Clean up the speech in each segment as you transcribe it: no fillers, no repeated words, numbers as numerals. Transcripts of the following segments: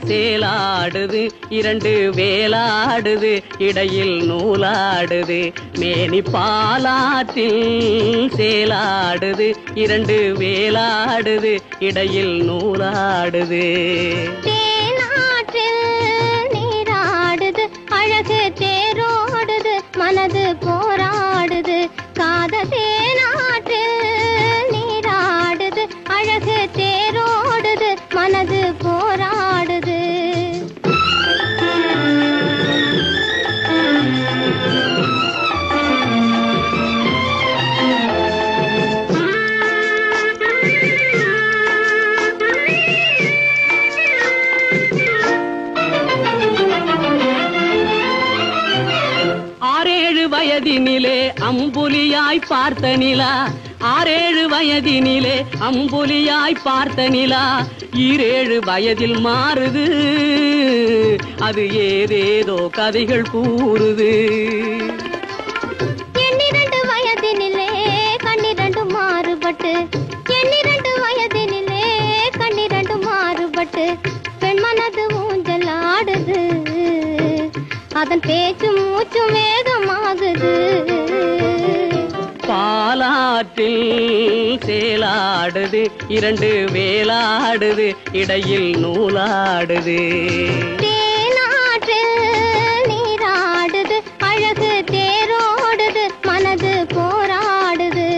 சேலாடுது இரண்டு வேலாடுது இடையில் நூலாடுது மேனி பாலாற்றில் சேலாடுது இரண்டு வேலாடுது இடையில் நூலாடுது தேனாற்றில் நீராடுது அழகு தேரோடுது மனது போராடுது காதல் தேனாற்றில் நீராடுது அழகு தேரோடுது மனது போராடுது வயதினிலே அம்புலியாய் பார்த்த நிலா 6-7 வயதினிலே அம்புலியாய் பார்த்த நிலா 7 வயதில் மாறுது அது ஏதேதோ கதைகள் கூறுது 12 வயதினிலே கண்ணிரண்டு மாறுபட்டு 12 வயதினிலே கண்ணிரண்டு மாறுபட்டு பெண் மனது ஊஞ்சல் ஆடுது அதன் பேச்சு மூச்சு வேகமாகுது பாலாற்றில் சேலாடுது இரண்டு வேலாடுது இடையில் நூலாடுது தேனாற்றில் நீராடுது அழகு தேரோடுது மனது போராடுது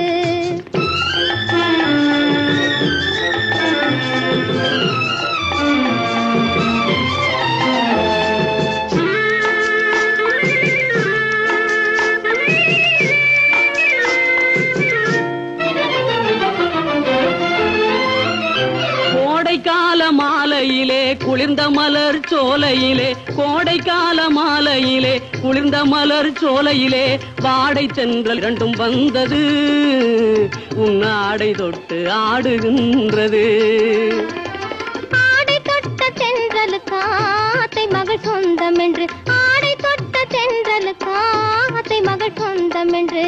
கோடைக்கால மாலையிலே குளிர்ந்த மலர் சோலையிலே கோடைக்கால மாலையிலே குளிர்ந்த மலர் சோலையிலே வாடை சென்றல் இரண்டும் வந்தது உன்னாடை தொட்டு ஆடுகின்றது ஆடை தொட்ட தென்றலுக்கு ஆத்தை மகள் சொந்தம் என்று ஆடை தொட்ட தென்றலுக்கு ஆத்தை மகள் சொந்தம் என்று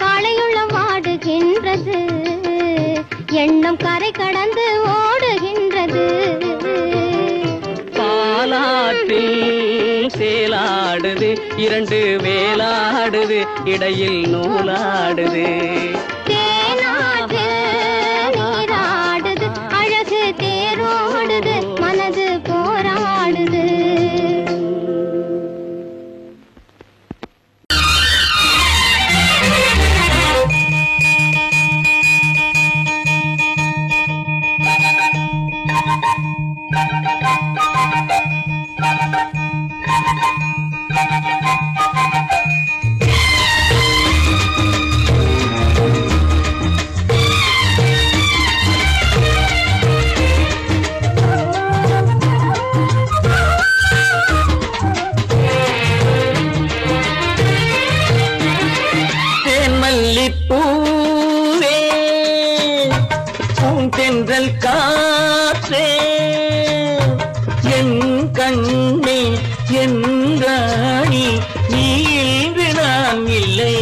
காளையுள்ள வாடுகின்றது எண்ணம் கரை கடந்து ஓடுகின்றது பாலாற்றில் சேலாடுது இரண்டு வேலாடுது இடையில் நூலாடுது தேனாற்றில் நீராடுது அழகு தேரோடுது மனது போராடுது பூவே பூந்தென்றல் காற்றே என் கண்ணே என் ராணி நீ இன்று நான் இல்லை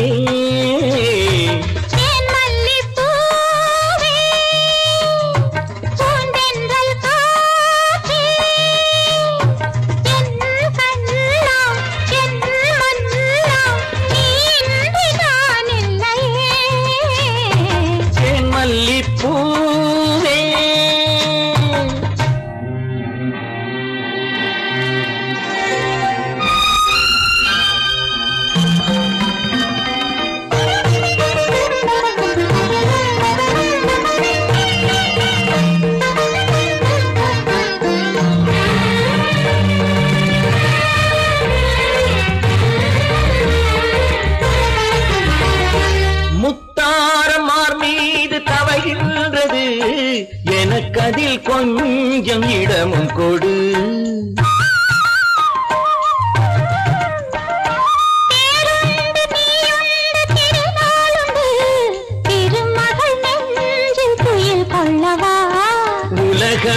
எனக்கதில் கொஞ்சம் இடமும் கொடு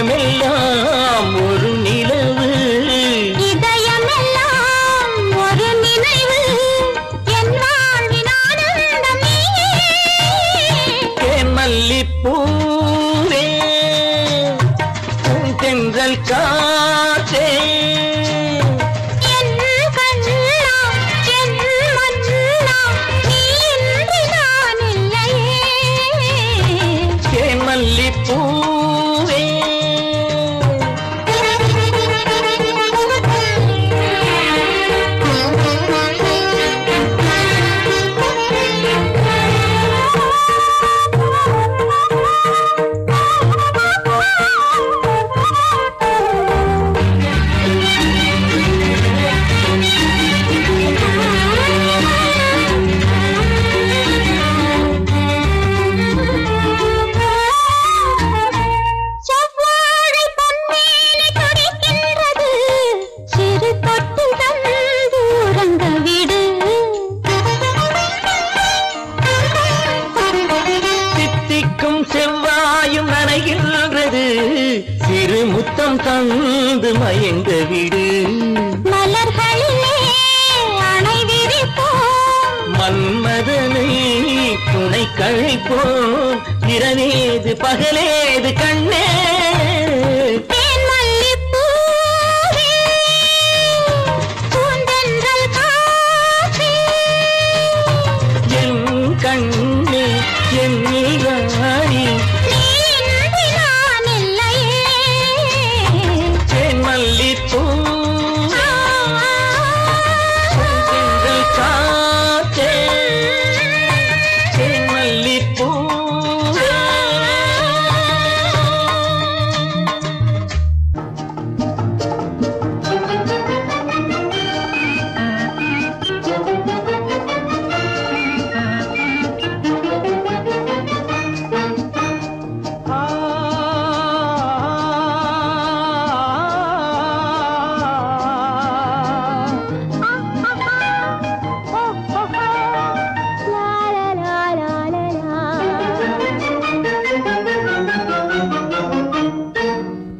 உலகமெல்லாம் ஒரு நிலவு இதயமெல்லாம் ஒரு நினைவு என் வாழ்வின் ஆனந்தம் ஏன் மல்லிப்பூவே தென்றல் காற்றே முத்தம் தந்து மயங்க விடு மலர்களிலே அணை விரிப்போம் மன்மதனை துணை கழிப்போம் இரவேது பகலேது கண்ணே கண்ணே என் ராணி தேன் மல்லிப்பூ காற்றே தேன் மல்லிப்பூ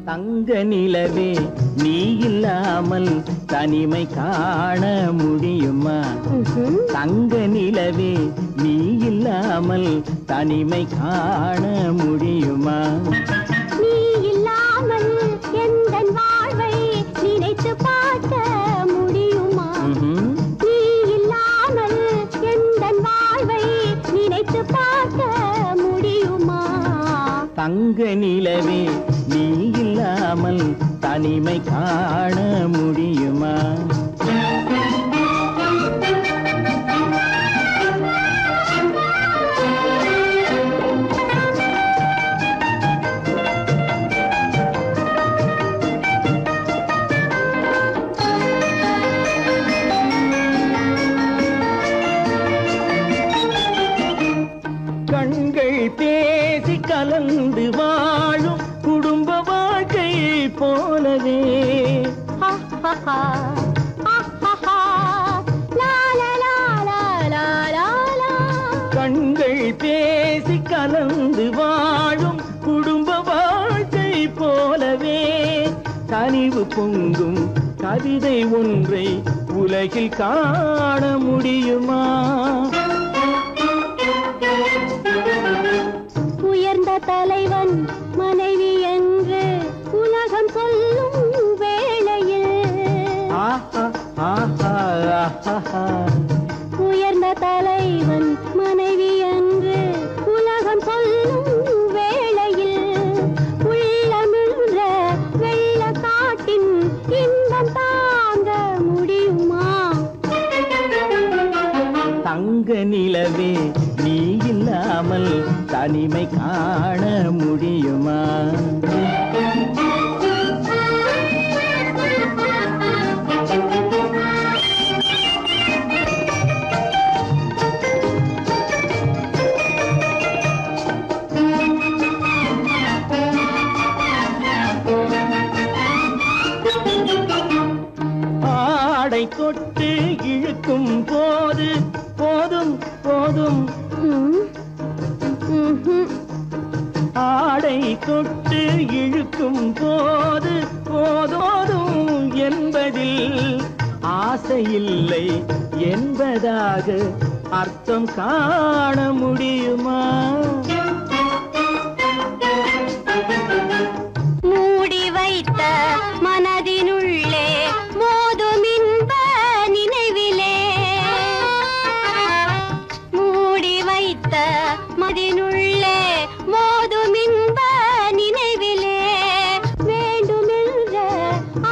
தங்க நிலவே நீ இல்லாமல் தனிமை காண முடியுமா தங்க நிலவே நீ இல்லாமல் தனிமை காண முடியுமா நீ இல்லாமல் எந்தன் வாழ்வை நினைத்து பார்க்க முடியுமா நீ இல்லாமல் எந்தன் வாழ்வை நினைத்து பார்க்க முடியுமா தங்க நிலவே நீ இல்லாமல் தனிமை காண முடியுமா கண்கள் பேசி கலந்து வாழும் குடும்ப வாழ்க்கை போலவே கண்கள் பேசி கலந்து வாழும் குடும்ப வாழ்க்கை போலவே கனிவு பொங்கும் கவிதை ஒன்றை உலகில் காண முடியுமா உயர்ந்த தலைவன் மனைவி என்று உலகம் சொல்லும் வேளையில் உயர்ந்த தலைவன் மனைவி என்று உலகம் சொல்லும் வேளையில் உள்ளமிழ்ற வெள்ள காட்டின் இன்பம் தாங்க முடியுமா தங்க நிலவே நீ இல்லாமல் தனிமை காண முடியுமா ஆடை தொட்டு இழுக்கும் போது போதும் போதும் ஆடை தொட்டு இழுக்கும் போது போதோதும் என்பதில் ஆசையில்லை என்பதாக அர்த்தம் காண முடியுமா மூடி வைத்த மனதினுள்ளே மோதும் இன்ப நினைவிலே மூடி வைத்த மனதினுள்ளே மோதும் இன்ப நினைவிலே வேண்டுமென்ற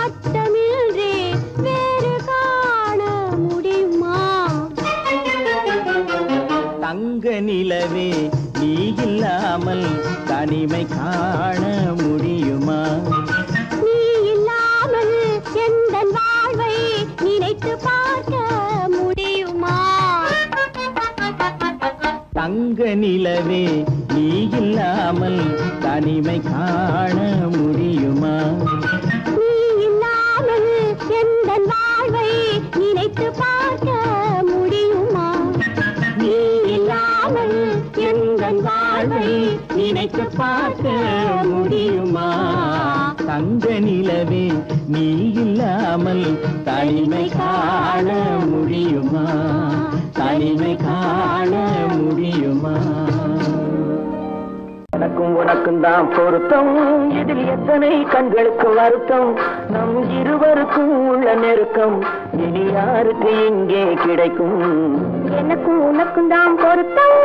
அர்த்தமின்றி வேறு காண முடியுமா தங்க நிலவே நீ இல்லாமல் தனிமை காண முடியுமா நீ இல்லாமல் எந்தன் வாழ்வை நினைத்து பார்க்க முடியுமா தங்க நிலவே நீ இல்லாமல் தனிமை காண முடியுமா நீ இல்லாமல் எந்தன் வாழ்வை நினைத்து பார்க்க முடியுமா நீ இல்லாமல் எந்தன் வாழ்வை நினைத்து பார்க்க முடியுமா தங்க நிலவே நீ இல்லாமல் தனிமை காண முடியுமா? தனிமை காண முடியுமா? எனக்கும் உனக்கும் தான் பொருத்தம், இதில் எத்தனை கண்களுக்கு வருத்தம், நம் இருவருக்கும் உள்ள நெருக்கம் இனி யாருக்கு இங்கே கிடைக்கும்? எனக்கும் உனக்கும் தான் பொருத்தம்.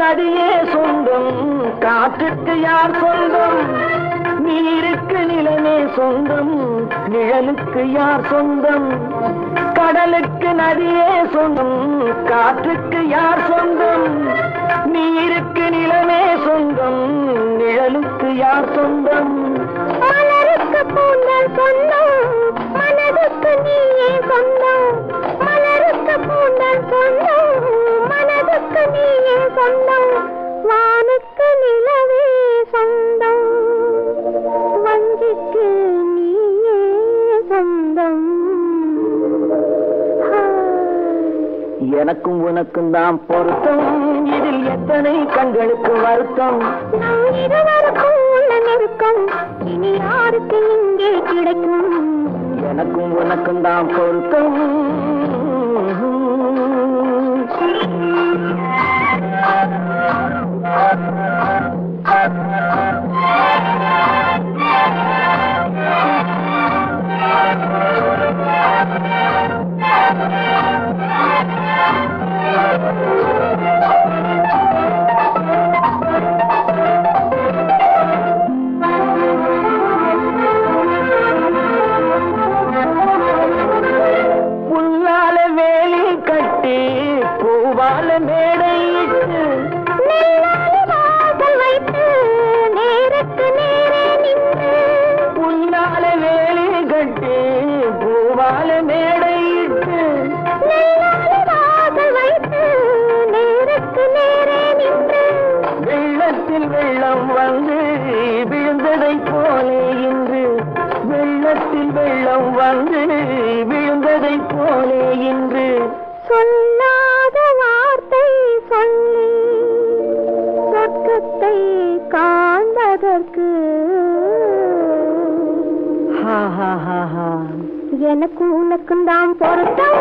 நதியே சொந்தம், காற்றுக்கு யார் சொந்தம்? நீருக்கு நிலமே சொந்தம், நிழலுக்கு யார் சொந்தம்? கடலுக்கு நதியே சொந்தம், காற்றுக்கு யார் சொந்தம்? நீருக்கு நிலமே சொந்தம், நிழலுக்கு யார் சொந்தம்? மலருக்கு பூந்தல் சொந்தம், மனதுக்கு நீயே சொந்தம். மலருக்கு பூந்தல் சொந்தம், மனதுக்கு நீயே சொந்தம். வானுக்கு நிலவே சொந்தம், வஞ்சிக்கு நீயே சொந்தம். எனக்கும் உனக்கும் தான் பொருத்தம், இதில் எத்தனை கண்களுக்கு வருத்தம், நம் இருவருக்கும் உள்ள நெருக்கம் இனி யாருக்கு இங்கே கிடைக்கும்? எனக்கும் உனக்கும் தான் பொருத்தம். புல்லால வேலி கட்டி பூவால மேடையிட்டு வைத்து நேருக்கு நேரே நின்று. புல்லால வேலி கட்டி பூவால மேடையிட்டு வைத்து நேருக்கு நேரே நின்று. வெள்ளத்தில் வெள்ளம் வந்து விழுந்ததை போலே இன்று, வெள்ளத்தில் வெள்ளம் வந்து விழுந்ததை போலே இன்று. சொல்லாத வார்த்தை சொல்லி சொர்க்கத்தை காண்பதற்கு எனக்கும் உனக்கும் தான் பொருத்தம்,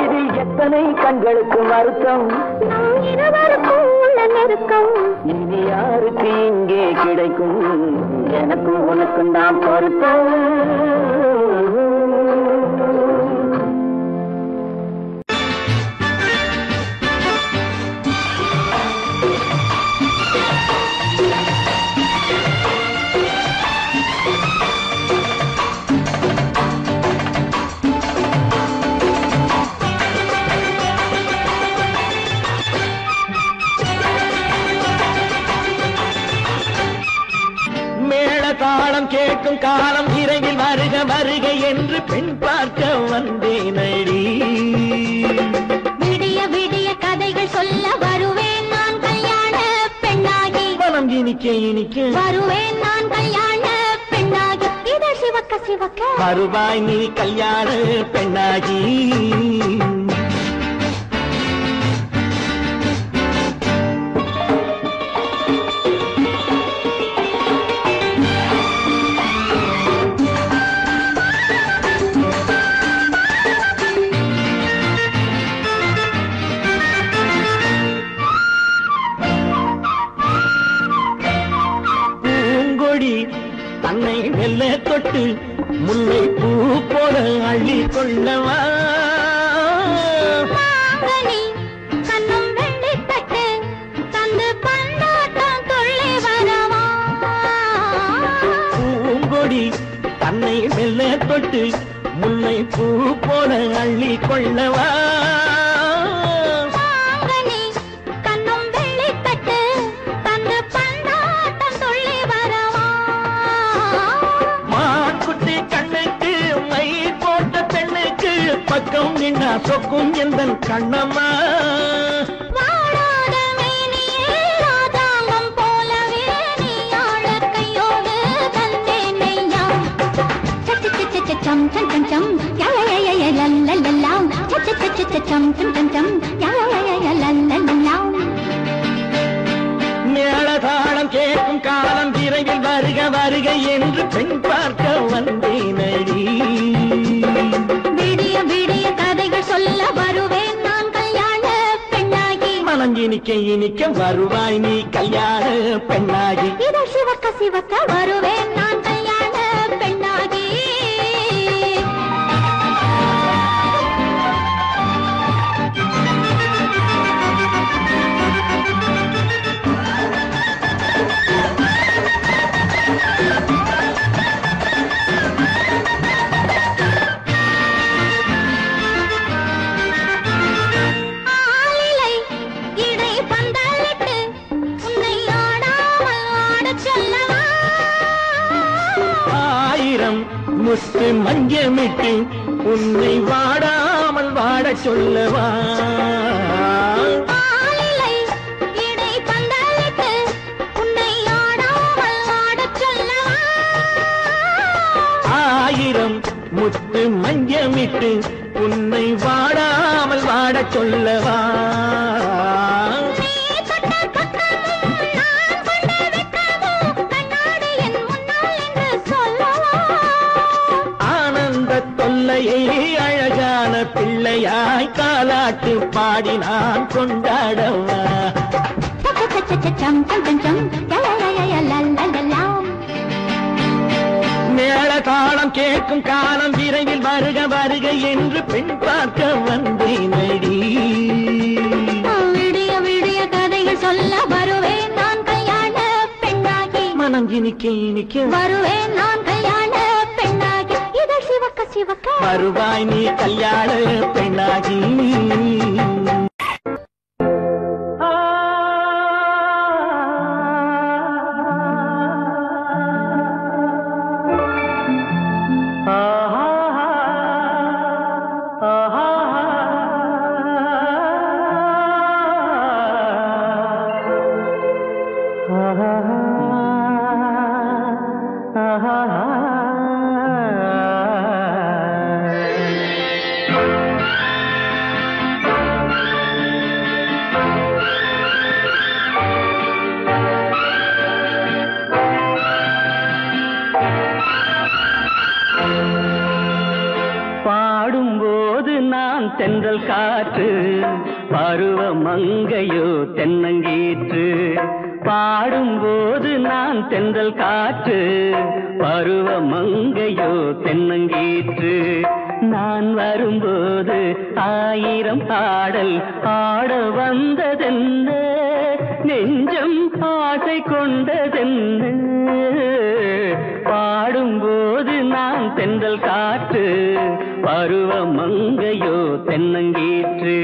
இதில் எத்தனை கண்களுக்கு வருத்தம், நம் இருவருக்கும் உள்ள நெருக்கம் இனி யாருக்கு இங்கே கிடைக்கும்? எனக்கும் உனக்கும் தான் பொருத்தம். தாளம் கேட்கும் காலம் விரைவில் வருக வருக என்று பெண் பார்க்க வந்தேனடி. விடிய விடிய கதைகள் சொல்ல வருவேன் நான் கல்யாண பெண்ணாகி. மனம் இனிக்க இனிக்க வருவேன் நான் கல்யாண பெண்ணாகி. இத சிவக்க சிவக்க வருவாய் நீ கல்யாண பெண்ணாகி. தன்னை மெல்ல தொட்டு முல்லை பூ போல அள்ளி கொள்ளவா. கண்ணும் வெள்ளி தட்டு தந்து பந்தாட்டம் துள்ளி வரவா. பூங்கொடி தன்னை மெல்ல தொட்டு முல்லை பூ போல அள்ளி கொள்ளவா. கண்ணும் வெள்ளி தட்டு தந்து பந்தாட்டம் துள்ளி கண்ணம்மா வாழாத மேனியே ராஜாங்கம் போலவே நீ ஆள கையோடு தந்தேன் நெய்யா சச்ச சச்ச சம் சம் சம் சம் யா யா யா யா லல்லல்லா சச்ச சச்ச சம் சம் சம் சம் யா யா யா யா லல்லல்லா மேளதாளம் கேட்கும் காலம் விரைவில் வருக வருக என்று பெண் பார்க்க வந்தேனடி விடிய விடிய கதைகள் சொல்ல வருவேன் நான் கல்யாண பெண்ணாகி மனம் இனிக்க இனிக்க வருவாய் நீ கல்யாண பெண்ணாகி இதழ் சிவக்க சிவக்க வருவேன் நான் கல்யாண பெண்ணாகி ஆலிலை இடை பந்தலிட்டு உன்னை ஆடாமல் ஆடச் சொல்லவா ஆயிரம் முத்து மஞ்சமிட்டு உன்னை வாடாமல் வாடச் சொல்லவா ஆலிலை இடை பந்தலிட்டு உன்னை ஆடாமல் ஆடச் சொல்லவா ஆயிரம் முத்து மஞ்சமிட்டு உன்னை வாடாமல் வாடச் சொல்லவா நீ தொட்ட பக்கமும் நான் கொண்ட வெட்கமும் கண்ணாடி என் முன்னால் என்று சொல்லவா ஆனந்த தொல்லையை அழகான பிள்ளையாய் காலாட்டு பாடி நான் கொண்டாடவா சம் சம் சம் சம் யா யா யா யா லல்லல்லா மேளதாளம் கேட்கும் காலம் விரைவில் வருக வருக என்று பெண் பார்க்க வந்தேனடி விடிய விடிய கதைகள் சொல்ல வருவேன் நான் கல்யாண பெண்ணாகி மனம் இனிக்க இனிக்க வருவேன் நான் கல்யாண பெண்ணாகி இதழ் சிவக்க சிவக்க வருவாய் நீ கல்யாண பெண்ணாகி பாடும்போது நான் தென்றல் காற்று பருவ மங்கையோ தென்னங்கீற்று பாடும்போது நான் தென்றல் காற்று பருவ மங்கையோ தென்னங்கீற்று நான் வரும்போது ஆயிரம் பாடல் ஆட வந்ததென்ன நெஞ்சம் ஆசை கொண்டதென்ன பாடும்போது நான் தென்றல் காற்று பருவ மங்கையோ தென்னங்கீற்று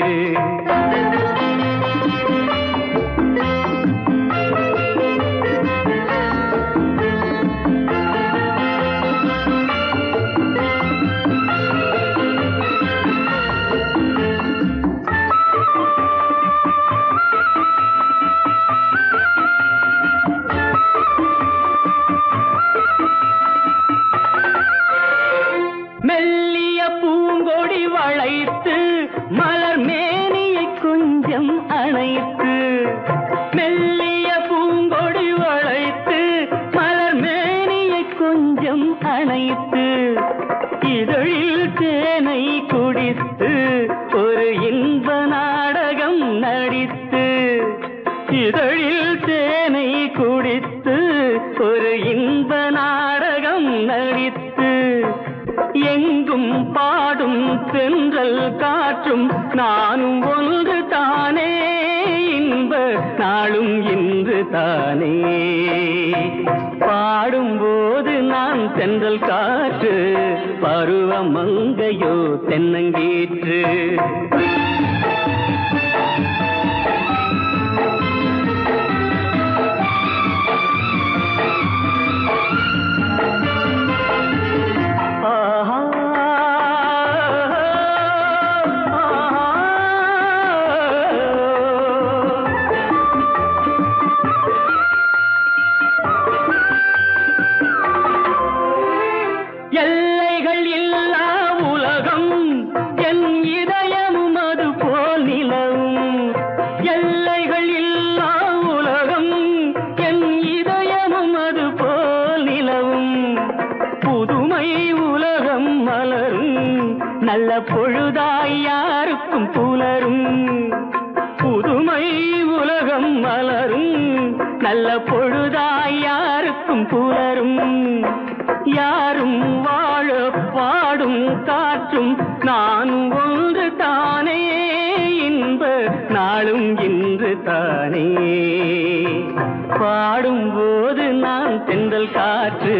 மெல்லிய பூங்கொடி வளைத்து மலர் மேனியை கொஞ்சம் அணைத்து மெல்லிய பூங்கொடி வளைத்து மலர் மேனியை கொஞ்சம் அணைத்து இதழில் தேனை குடித்து ஒரு இன்ப நாடகம் நடித்து இதழில் தேனை குடித்து ஒரு இன்ப நாடகம் நடித்து எங்கும் பாடும் தென்றல் காற்றும் நானும் ஒன்று தானே இன்ப நாளும் இன்று தானே பாடும்போது நான் தென்றல் காற்று பருவ மங்கையோ தென்னங்கீற்று நல்ல பொழுதாய் யாருக்கும் புலரும் யாரும் வாழ பாடும் காற்றும் நானும் ஒன்று தானே இன்ப நாளும் இன்று தானே பாடும்போது நான் தென்றல் காற்று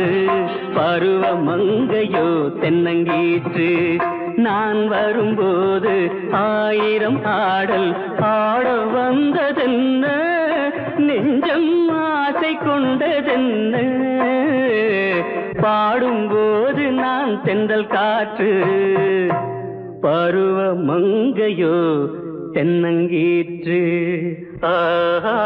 பருவ மங்கையோ தென்னங்கீற்று நான் வரும்போது ஆயிரம் ஆடல் ஆட வந்ததென்ன நெஞ்சம் ஆசை கொண்டதென்ன பாடும்போது நான் தென்றல் காற்று பருவ மங்கையோ தென்னங்கீற்று ஆஹா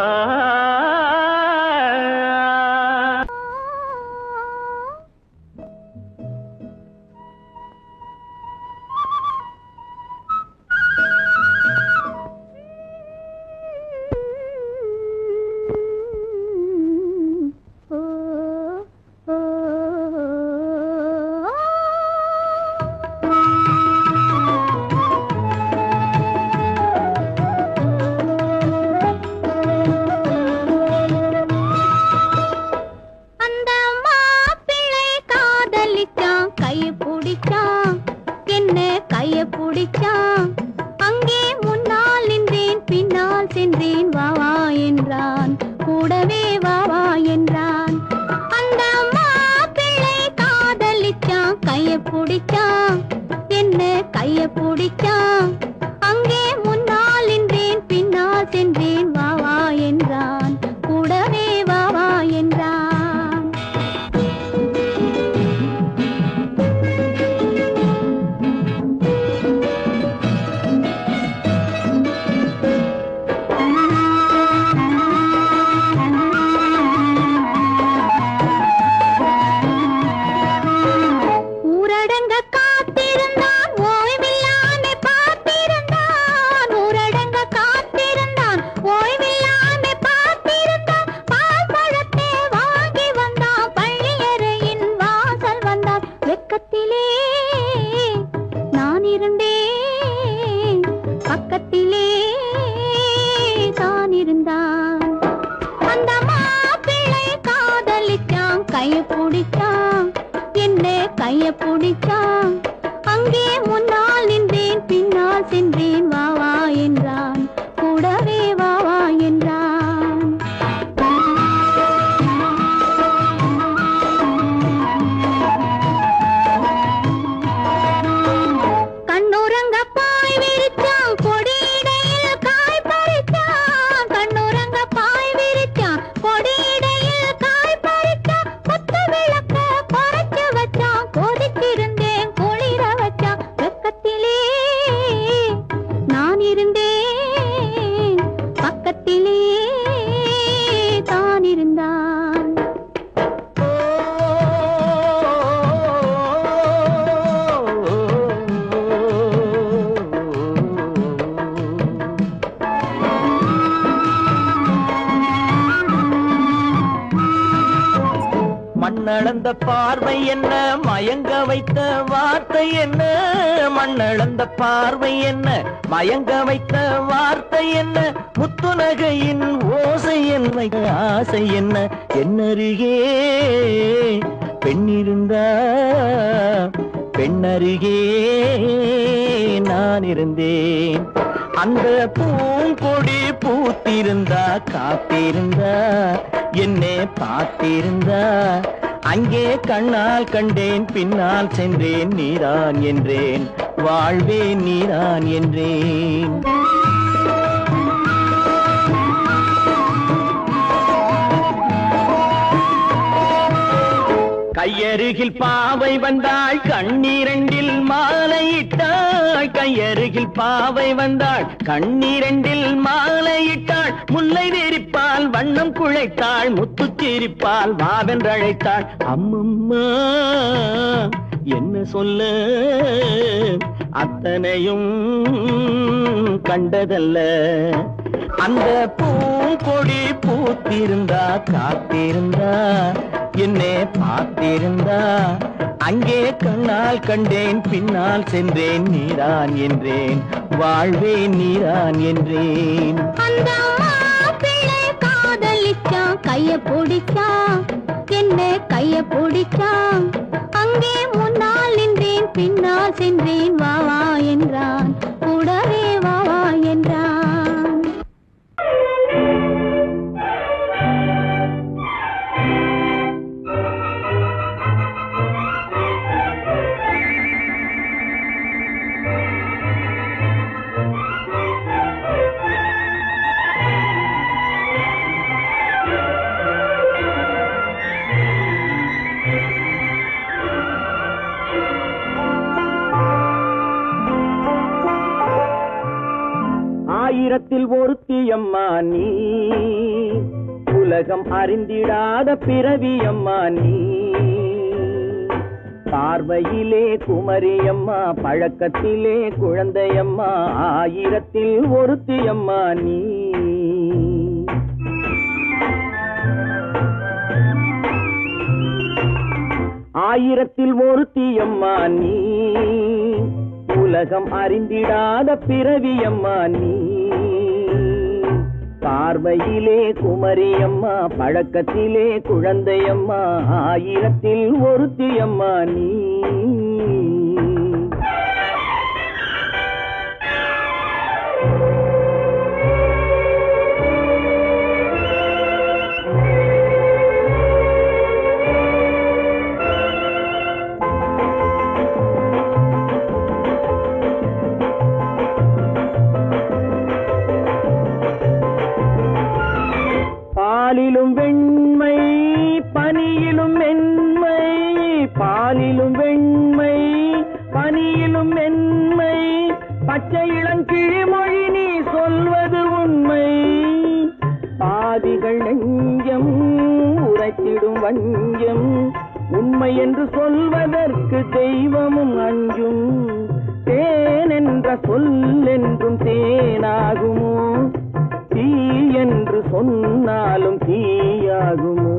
மண்ணளந்த பார்வை என்ன மயங்க வைத்த வார்த்தை என்ன மண்ணளந்த பார்வை என்ன மயங்க வைத்த வார்த்தை என்ன முத்துநகையின் ஓசை என்ன ஆசை என்ன என்னருகே பெண்ணிருந்தா பெண்ணருகே நான் இருந்தேன் அந்த பூங்கொடி பூத்திருந்தா காத்திருந்தா என்னை பார்த்திருந்தா அங்கே கண்ணால் கண்டேன் பின்னால் சென்றேன் நீதான் என்றேன் வாழ்வே நீதான் என்றேன் கையருகில் பாவை வந்தாள் கண்ணீரண்டில் மாலையிட்டாள் கையருகில் பாவை வந்தாள் கண்ணீரண்டில் மாலையிட்டாள் முல்லை நெறிப்பால் வண்ணம் குழைத்தாள் முத்துச்சிரிப்பால் வாவென்றழைத்தாள் அம்மம்மா என்ன சொல்ல அத்தனையும் கண்டதல்ல அந்த பூங்கொடி பூத்திருந்தா காத்திருந்தா என்னை பார்த்திருந்தா அங்கே கண்ணால் கண்டேன் பின்னால் சென்றேன் நீதான் என்றேன் வாழ்வே நீதான் என்றேன் அந்த மாப்பிள்ளை காதலிச்சா கைய பிடிச்சான், என்ன கைய பிடிச்சான். அங்கே முன்னால் நின்றேன், பின்னால் சென்றேன். வா வா என்றான், கூடவே வா வா என்றான். ஆயிரத்தில் ஒருத்தியம்மா நீ, உலகம் அறிந்திடாத பிறவியம்மா நீ. பார்வையிலே குமரியம்மா, பழக்கத்திலே குழந்தையம்மா. ஆயிரத்தில் ஒருத்தியம்மா நீ. ஆயிரத்தில் ஒருத்தியம்மா நீ, உலகம் அறிந்திடாத பிறவியம்மா நீ. பார்வையிலே குமரியம்மா, பழக்கத்திலே குழந்தையம்மா. ஆயிரத்தில் ஒருத்தியம்மா நீ. பாலிலும் வெண்மை, பனியிலும் மென்மை. பாலிலும் வெண்மை, பனியிலும் மென்மை. பச்சை இளங்கிழிமொழி நீ சொல்வது உண்மை. பாதிகள் நெஞ்சம் உரைத்திடும் வஞ்சம். உண்மை என்று சொல்வதற்கு தெய்வமும் அஞ்சும். தேன் என்ற சொல் என்றும் தேனாகுமோ? தீ என்று சொன்னாலும் தீயாகுமோ?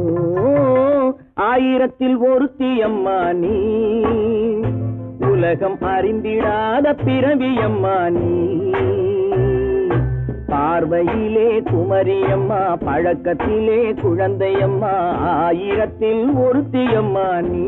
ஆயிரத்தில் ஒருத்தியம்மா நீ, உலகம் அறிந்திடாத பிறவியம்மா நீ. பார்வையிலே குமரியம்மா, பழக்கத்திலே குழந்தையம்மா. ஆயிரத்தில் ஒருத்தியம்மா நீ.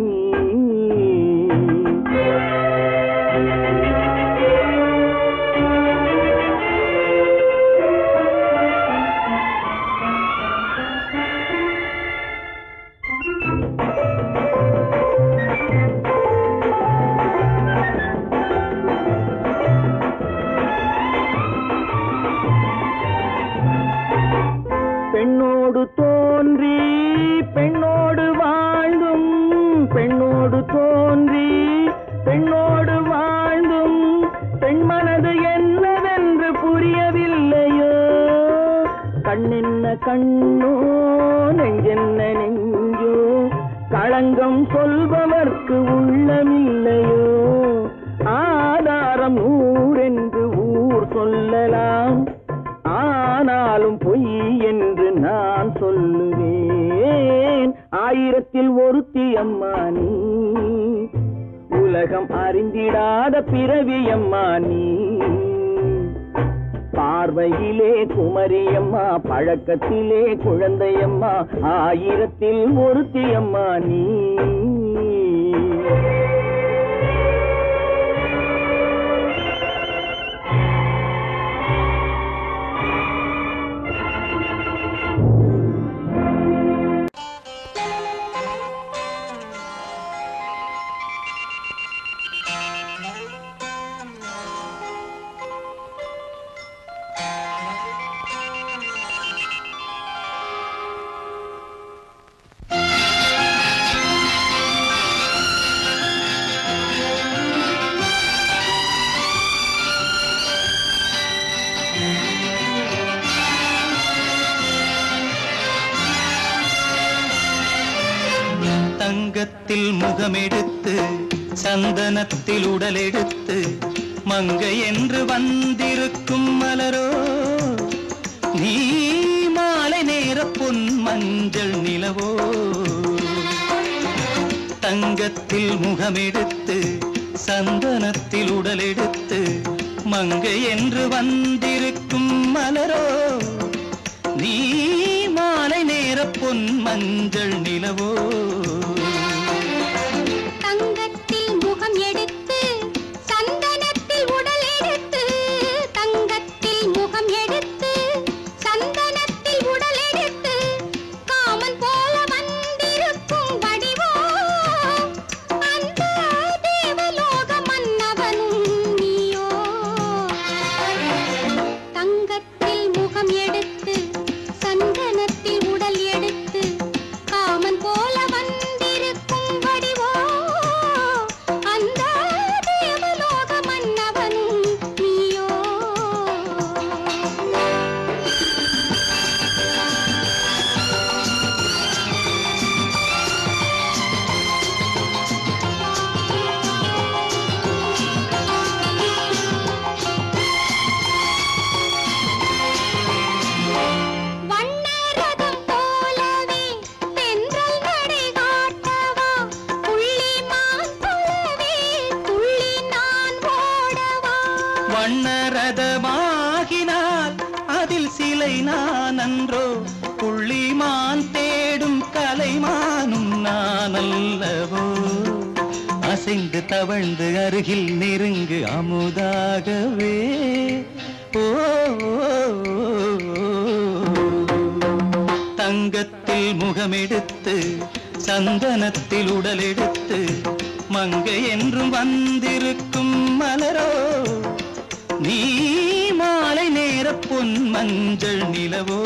பெண்ணோடு தோன்றி பெண்ணோடு வாழ்ந்தும், பெண்ணோடு தோன்றி பெண்ணோடு வாழ்ந்தும். பெண் மனது என்னவென்று புரியவில்லையோ? கண்ணென்ன கண்ணோ, நெஞ்சென்ன நெஞ்சோ. களங்கம் சொல்பவர்க்கு உள்ளமில்லையோ? ஆதாரம் நூறென்று ஊர் சொல்லலாம், ஆனாலும் பொய் என்று நான் சொல்லுவேன். ஆயிரத்தில் ஒருத்தியம்மா நீ, உலகம் அறிந்திடாத பிறவியம்மா நீ. பார்வையிலே குமரியம்மா, பழக்கத்திலே குழந்தையம்மா. ஆயிரத்தில் ஒருத்தியம்மா நீ. தங்கத்தில் முகமெடுத்து, சந்தனத்தில் உடலெடுத்து, மங்கை என்று வந்திருக்கும் மலரோ நீ. மாலை நேர பொன் மஞ்சள் நிலவோ. தங்கத்தில் முகமெடுத்து, சந்தனத்தில் உடலெடுத்து, மங்கை என்று வந்திருக்கும் மலரோ நீ. மாலை நேர பொன் மஞ்சள் நிலவோ தங்கத்தில் முகம் எடுத்து சந்தனத்தில் உடல் எடுத்து தங்கத்தில் முகம் எடுத்து சந்தனத்தில் உடல் எடுத்து காமன் போல வந்திருக்கும் வடிவோ அந்த தேவலோக மன்னவனும் நீயோ தங்கத்தில் முகம் எடுத்து சந்தனத்தில் உடல் எடுத்து காமன் போல வந்திருக்கும் வடிவோ அந்த தேவலோக மன்னவனும் நீயோ வண்ணரதம் போலவே தென்றல் நடை காட்டவா புள்ளிமான் போலவே துள்ளி நான் ஓடவா வண்ணரதமாகினால் அதில் சிலை நான் அன்றோ புள்ளிமான் தேடும் கலைமானும் நான் அல்லவோ அசைந்து தவழ்ந்து அருகில் நெருங்கு அமுதாகவே ஓ தங்கத்தில் முகமெடுத்து சந்தனத்தில் உடல் எடுத்து மங்கை என்றும் வந்திருக்கும் மலரோ நீ மாலை நேர பொன் மஞ்சள் நிலவோ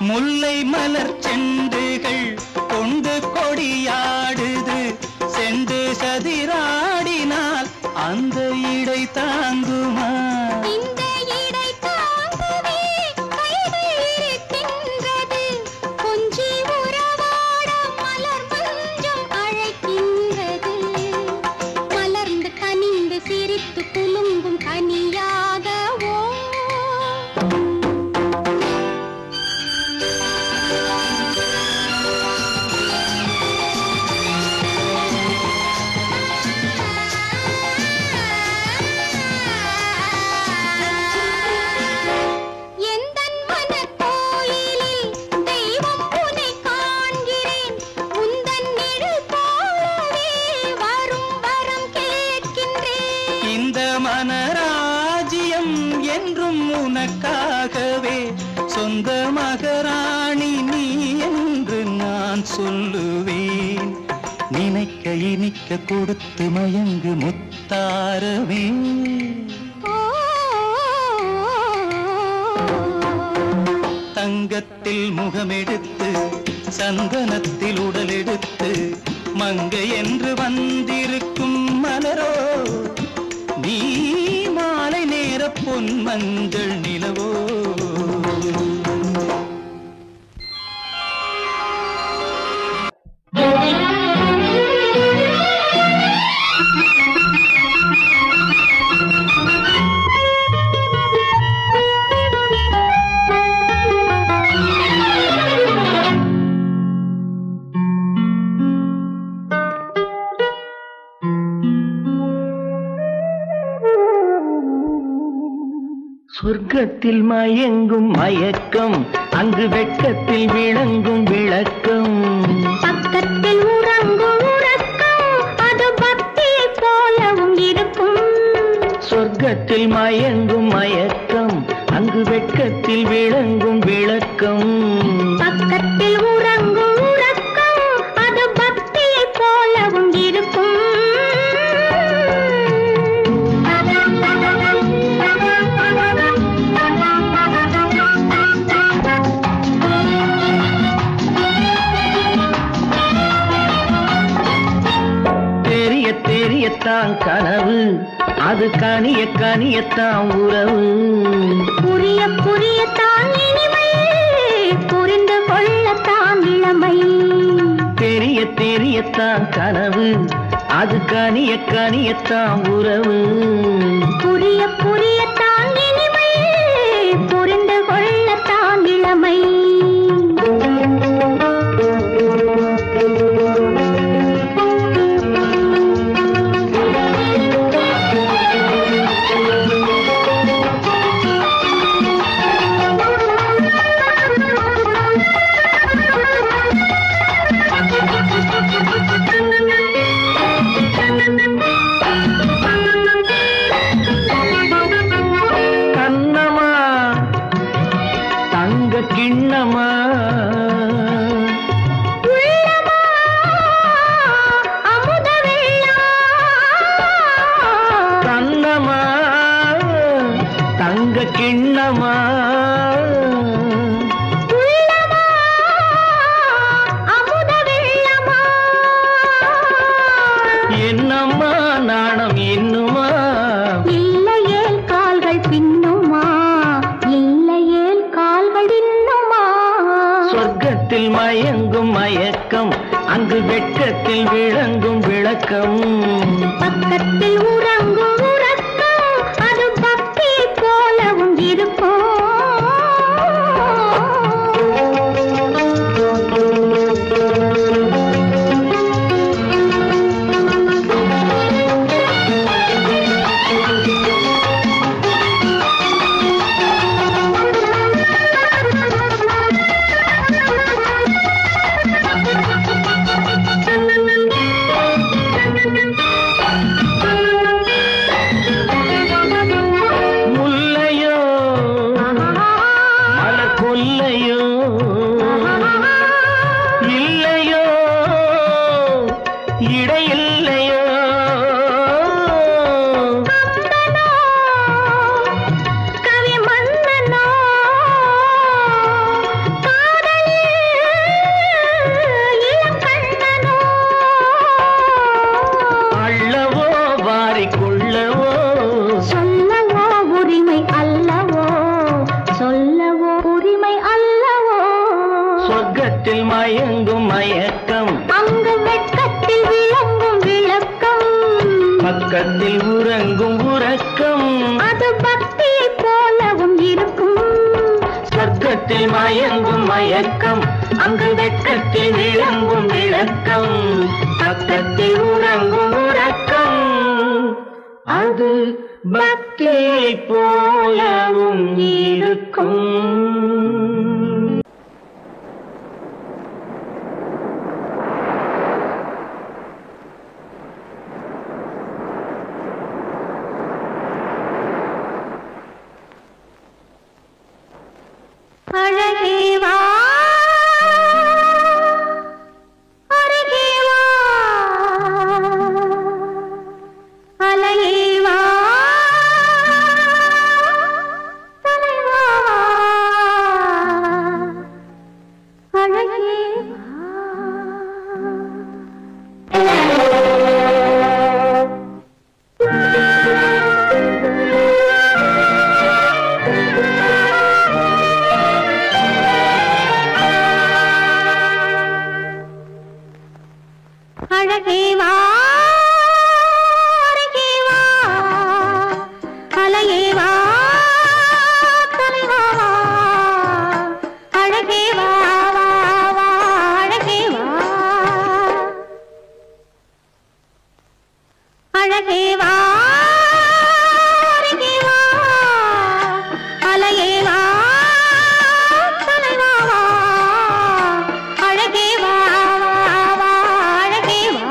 முல்லை மலர் செண்டுகள் கொண்டு கொடியாடுது செண்டு சதிராடினால் அந்த இடை தாங்குமா இந்த இடை தாங்குவே கைகள் இருக்கின்றது கொஞ்சி உறவாட மலர் மஞ்சம் அழைக்கின்றது மலர்ந்து கனிந்து சிரித்து குலுங்கும் கனியாகவோ எந்தன் மனக்கோயிலில் தெய்வம் உன்னை காண்கிறேன் உந்தன் நிழல் போலவே வரும் வரம் கேட்கின்றேன் இந்த மனராஜ்யம் என்றும் உனக்காகவே சொந்த மகராணி நீ என்று நான் சொல்லுவேன் நினைக்க இனிக்க கொடுத்து மயங்கு முத்தாரவே தங்கத்தில் முகமெடுத்து சந்தனத்தில் உடல் எடுத்து மங்கை என்று வந்திருக்கும் மலரோ நீ மாலை நேர பொன் மஞ்சள் நிலவோ சொர்க்கத்தில் மயங்கும் மயக்கம் அங்கு வெட்கத்தில் விளங்கும் விளக்கம் பக்கத்தில் உறங்கும் உறக்கம் அது பக்தியை போலவும் இருக்கும் சொர்க்கத்தில் மயங்கும் மயக்கம் அங்கு வெட்கத்தில் விளங்கும் விளக்கம் பக்கத்தில் உறங்கும் உறக்கம் அது பக்தியை போலவும் இருக்கும் தெரியத்தான் கனவு அது கனியத்தான் உறவு புரிய புரியத்தான் கொள்ளத்தான் இளமை. தெரிய தெரியத்தான் கனவு, அது கனிய கனியத்தான் உறவு. புரிய புரியத்தான் இனிமை, புரிந்து கொள்ளத்தான் இளமை. கிண்ணமா அமுத வெள்ளா கண்ணமா தங்க கிண்ணமா அமுத வெள்ளமா. என்னம்மா நாணம் இன்னுமா? இல்லையே கால்கள் பின்னுமா, இல்லையே கால்கள் இன்னுமா. சொர்க்கத்தில் மயங்கும் மயக்கம், அங்கு வெட்கத்தில் விளங்கும் விளக்கம். பக்கத்தில் உறங்கும் உறக்கம், அது பக்தி போலவும் இருக்கும். முல்லையோ மலர் கொல்லையோ, இல்லையோ இடையில்லையோ. கவி மன்னனோ காதலில் இளம் கண்ணனோ. அள்ளவோ வாரிக்கொள்ளவோ, சொல்லவோ உரிமை அல்லவோ, சொல்லவோ உரிமை அல்லவோ. சொர்க்கத்தில் மயங்கும் மயக்கம், அங்கு வெட்கத்தில் விளங்கும் விளக்கம். பக்கத்தில் உறங்கும் உறக்கம். அது பக்தி போலவும் இருக்கும். சொர்க்கத்தில் மயங்கும் மயக்கம், அங்கு வெட்கத்தில் விளங்கும் விளக்கம். பக்கத்தில் உறங்கும் உறக்கம். அது பக்தி போலவும் இருக்கும். அழகே வா, அருகே வா, அலையே வா, தலைவா, அழகே வா. அழகே வா, அருகே வா, அலையே வா, தலைவா, அழகே வா, வா, வா, அழகே வா. அழகே வா, அருகே வா, அலையே வா, தலைவா, அழகே வா, வா, வா, அழகே வா.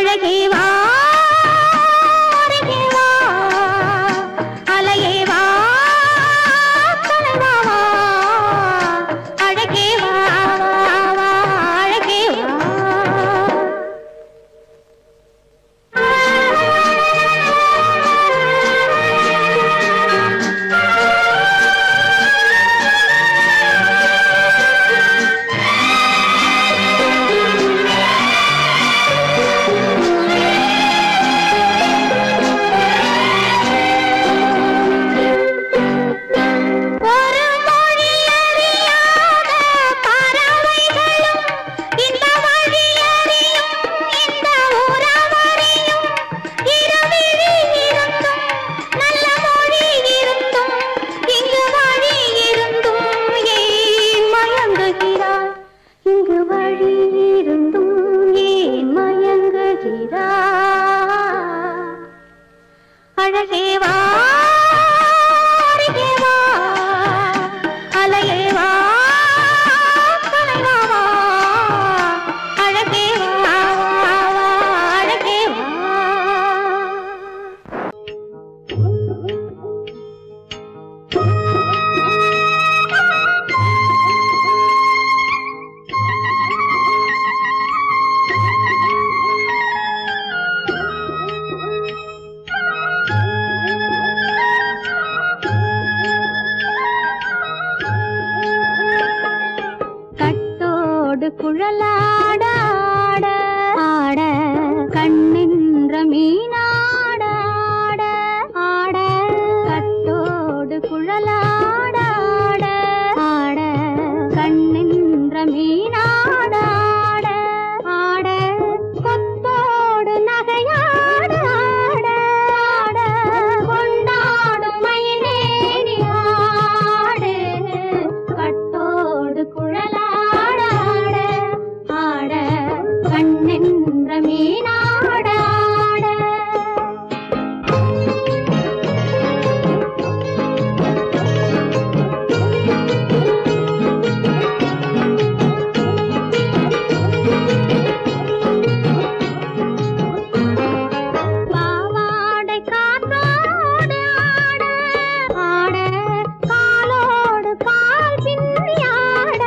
அழகே வா அருகே வா அலையே வா கலைவா வா அழகே வா வா அழகே வா அழகே வா அருகே வா அலையே வா கலைவா வா அழகே வா அழகே வா குழலாட ஆட ஆட கண்ணின்ற மீனாட ஆட ஆட கட்டோடு குழலாட ஆட ஆட கண்ணின்ற மீனாட ஆட ஆட கொத்தோடு நகையாட ஆட ஆட கொண்டாடும் மயிலேறி ஆடு கட்டோடு குழலாட கண்ணென்ற மீனாட பாவாடை காற்றோடு ஆட ஆட காலோடு கால் பின்னி ஆட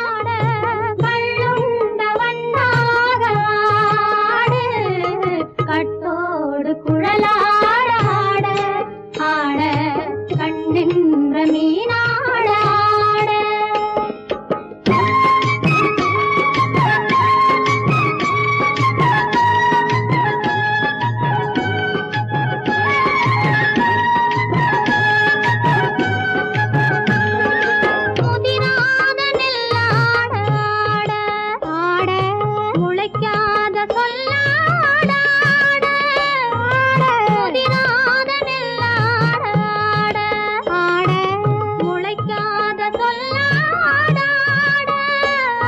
ஆட கள்ளுண்ட வண்ணாக ஆடு கட்டோடு குழலாட ஆட ஆட கண்ணின்ற மீனாட ஆட முதிராத நெல்லாட ஆட ஆட முளைக்காத சொல்லாட ஆட ஆட முதிராத நெல்லாட ஆட ஆட முளைக்காத சொல்லாட ஆட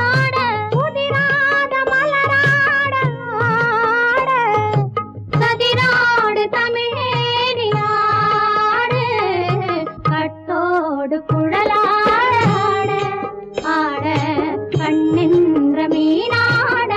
ஆட முதிராத மலராட ஆட சதிராடு தமிழேறி ஆடு கட்டோடு குழலாட ஆட கண்ணின்ற மீனாட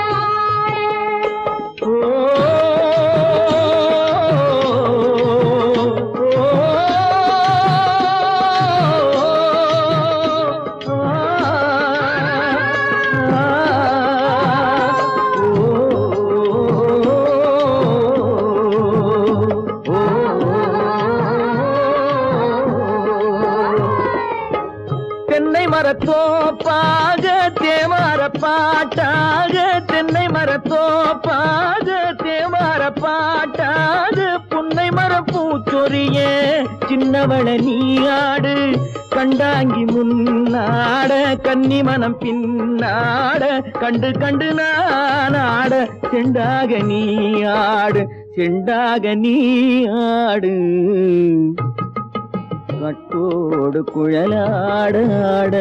தென்னை மரத்தோப்பாக தேமார பாட்டாக தென்னை மரத்தோப்பாக தேமார பாட்டாக புன்னை மரம் பூச்சொரிய சின்னவள நீயாடு கண்டாங்கி முன்னாட கன்னி மனம் பின்னாட கண்டு கண்டு நானாட செண்டாக நீயாடு செண்டாக நீயாடு கட்டோடு குழலாட ஆட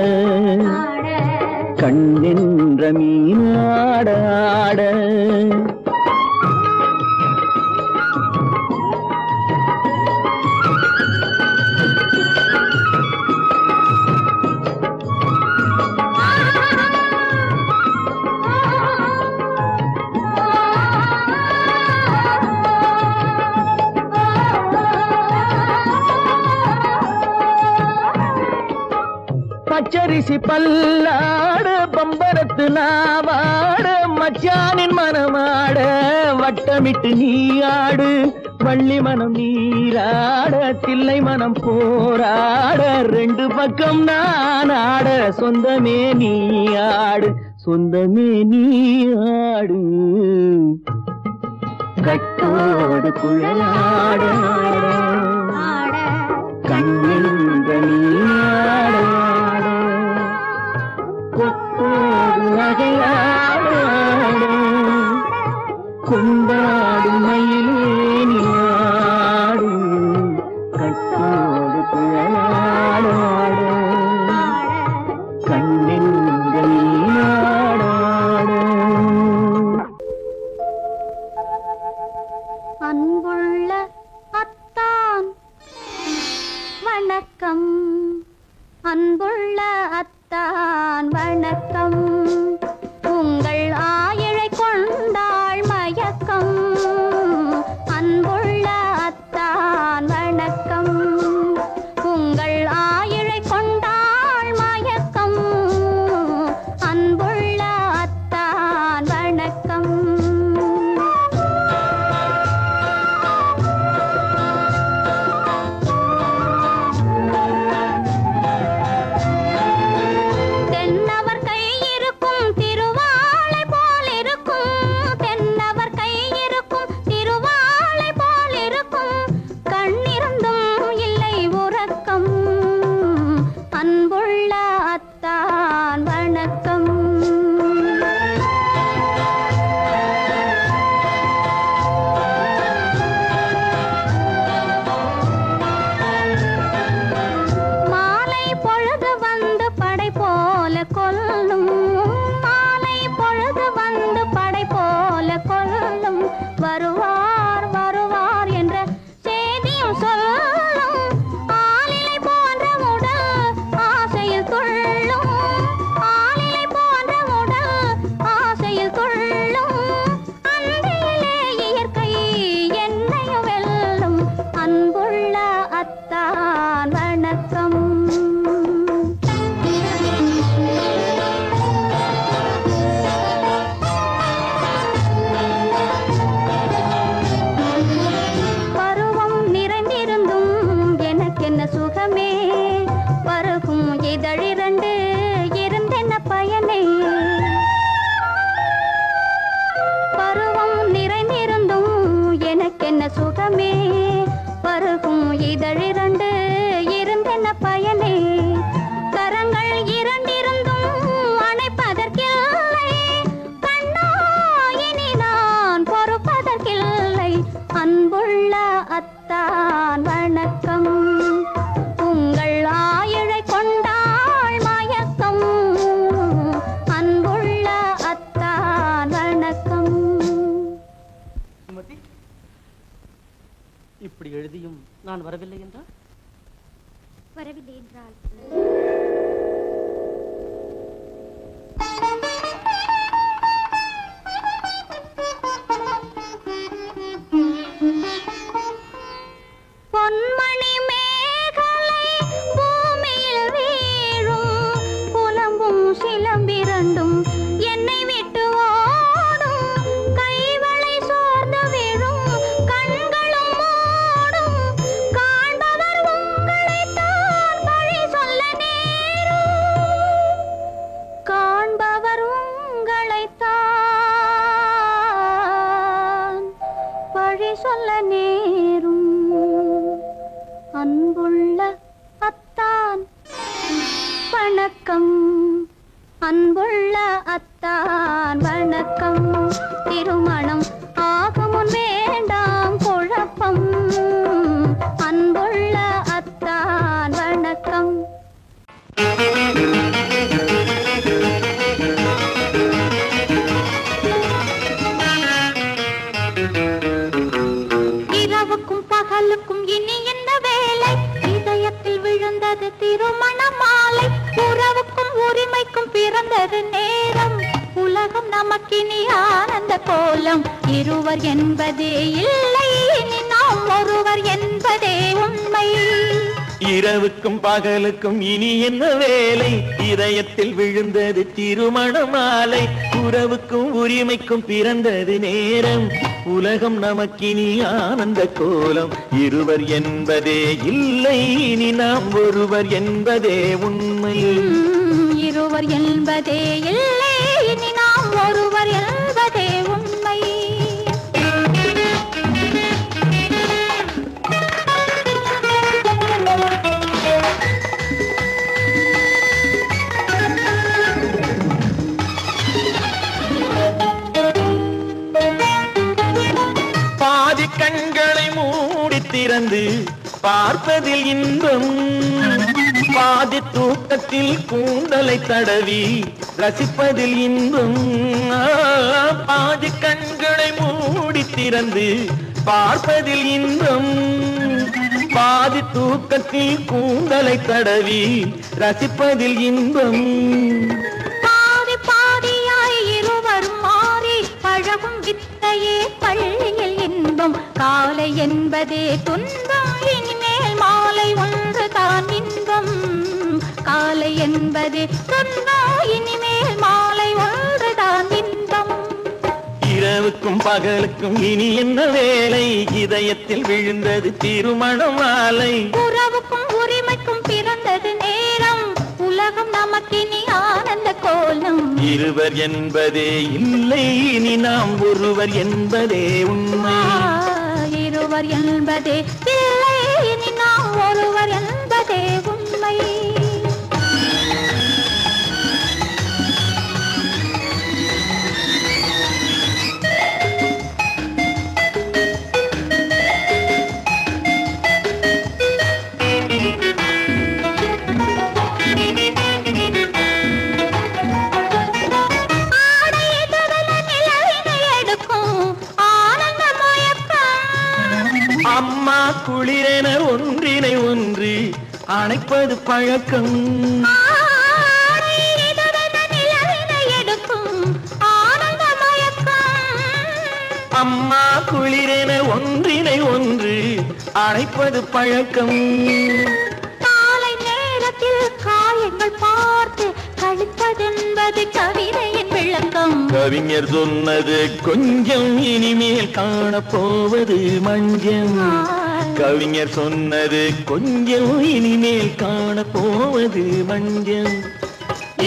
கண்ணின்ற மீனாட ஆட பச்சரிசி பல்லாடு பம்பரத்து நாவாடு மச்சானின் மனமாட வட்டமிட்டு நீயாடு வள்ளி மனம் நீராட தில்லை மனம் போராட ரெண்டு பக்கம் நான் ஆட சொந்தமே நீயாடு சொந்தமே நீயாடு கட்டோடு குழலாட கண்ணிந்த நீயாட கொத்தோடு நகையாட கொண்டாடு மயிலே நீயாடு கட்டோடு குழலாட கண்ணிந்த நீயாட அன்புள்ள அத்தான் வணக்கம் அன்புள்ள அத்தான் வணக்கம் உங்கள் ஆயிழை கொண்டாள் மயக்கம் அன்புள்ள அத்தான் வணக்கம் உங்கள் ஆயிழை கொண்டாள் மயக்கம் அன்புள்ள அத்தான் வணக்கம் வருவார் வருவார் என்ற செய்தியும் சொல்லும் ஆளிலை போன்ற உடல் ஆசையில் துள்ளும் ஆளிலை போன்ற உடல் ஆசையில் துள்ளும் அன்பிலே இயற்கை என்னையும் வெல்லும் அன்புள்ள அத்தான் வணக்கம் சுகமே பருகும் இதழிரண்டு இருந்தென்ன பயனே பருவம் நிறைந்திருந்தும் எனக்கென்ன சுகமே பருகும் இதழிரண்டு இருந்தென்ன பயனே கரங்கள் இரண்டிருந்தும் அணைப்பதற்கில்லை கண்ணா இனி நான் பொறுப்பதற்கில்லை அன்புள்ள அத்தான் வணக்கம் உங்கள் ஆயிழை கொண்டாள் மயக்கம் அன்புள்ள அத்தான் வணக்கம் இப்படி எழுதியும் நான் வரவில்லை என்றால் வரவில்லை என்றால் பொன்மணி மேகலை பூமியில் வீழும் புலம்பும் சிலம்பிரண்டும் என்னை விட்டு ஓடும் கைவளை சோர்ந்து விழும் கண்களும் மூடும் காண்பவர் உங்களைத்தான் பழி சொல்ல நேரும் காண்பவர் உங்களைத்தான் பழி சொல்ல நேரும் அன்புள்ள அத்தான் வணக்கம் அன்புள்ள அத்தான் வணக்கம் திருமணம் ஆகும் முன் வேண்டாம் குழப்பம் அன்புள்ள அத்தான் வணக்கம் இரவுக்கும் பகலுக்கும் இனி என்ன வேலை இதயத்தில் விழுந்தது திருமண மாலை உறவுக்கும் உரிமைக்கும் பிறந்தது நேரம் உலகம் நமக்கினி ஆனந்த கோலம் இருவர் என்பதே இல்லை இனி நாம் ஒருவர் என்பதே உண்மை இரவுக்கும் பகலுக்கும் இனி என்ன வேலை இதயத்தில் விழுந்தது திருமண மாலை உறவுக்கும் உரிமைக்கும் பிறந்தது நேரம் உலகம் நமக்கினி ஆனந்த கோலம் இருவர் என்பதே இல்லை இனி நாம் ஒருவர் என்பதே உண்மை இருவர் என்பதே இல்லை இனி நாம் ஒருவர் என்பதே உண்மை கண்களை மூடி திறந்து பார்ப்பதில் இன்பம் பாதி தூக்கத்தில் கூந்தலை தடவி ரசிப்பதில் இன்பம் பாதி கண்களை மூடி திறந்து பார்ப்பதில் இன்பம் பாதி தூக்கத்தில் கூந்தலை தடவி ரசிப்பதில் இன்பம் பாதி பாதியாய் இருவர் மாறி பழகும் வித்தையே பள்ளியில் இன்பம் காலை என்பதே துன்பம் இனிமேல் மாலை ஒன்று தான் இன்பம் காலை என்பதே துன்பம் இனிமேல் மாலை ஒன்று தான் இன்பம் இரவுக்கும் பகலுக்கும் இனி என்ன வேலை இதயத்தில் விழுந்தது திருமண மாலை உறவுக்கும் உரிமைக்கும் பிறந்தது நேரம் உலகம் நமக்கினி ஆனந்த கோலம் இருவர் என்பதே இல்லை இனி நாம் ஒருவர் என்பதே உண்மை இருவர் என்பதே இல்லை இனி நாம் ஒருவர் என்பதே உண்மை அம்மா குளிரென ஒன்றினை ஒன்று அணைப்பது பழக்கம் அம்மா குளிரென ஒன்றினை ஒன்று அணைப்பது பழக்கம் காலை நேரத்தில் காயங்கள் பார்த்து கழிப்பதென்பது கவிதையின் விளக்கம் கவிஞர் சொன்னது கொஞ்சம் இனிமேல் காணப்போவது மஞ்சம் கவிஞர் சொன்னது கொஞ்சம் இனிமேல் காணப்போவது மஞ்சம்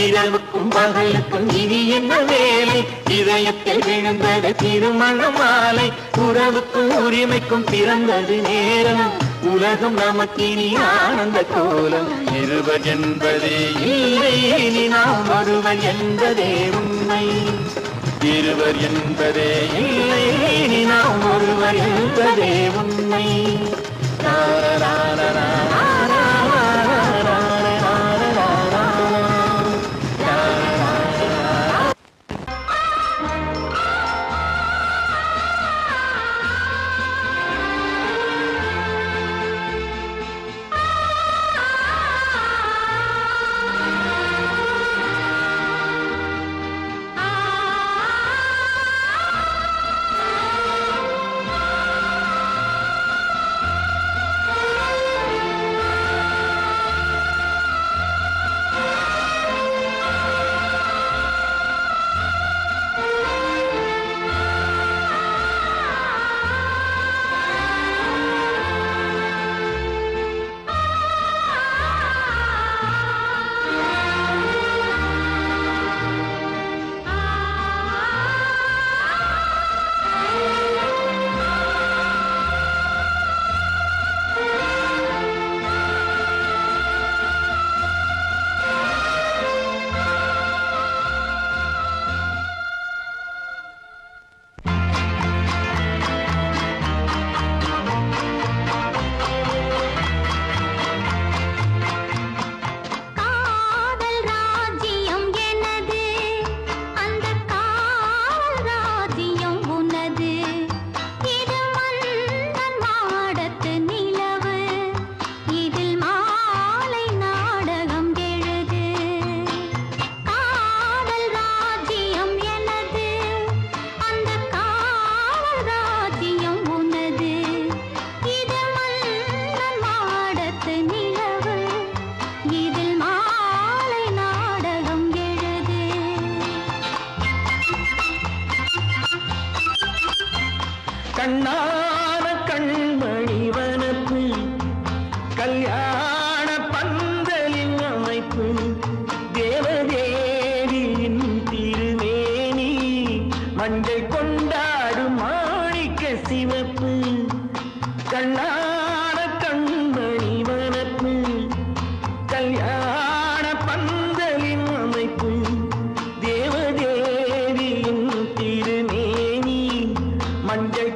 இரவுக்கும் பகலுக்கும் இனி என்ன வேலை இதயத்தில் விழுந்தது திருமண மாலை உறவுக்கும் உரிமைக்கும் பிறந்தது நேரம் உலகம் நமக்கினி ஆனந்த கோலம் இருவர் என்பதே இல்லை இனி நாம் ஒருவர் என்பதே உண்மை இருவர் என்பதே இல்லை இனி நாம் ஒருவர் என்பதே உண்மை கண்ணான கண்மணி வனப்பு கல்யாண பந்தலின் அமைப்பு தேவதேவியின் திருமேனி மஞ்சள் கொண்டாடும் மாணிக்க சிவப்பு கண்ணான கண்மணி வனப்பு கல்யாண பந்தலின் அமைப்பு தேவதேவியின் திருமேனி மஞ்சள்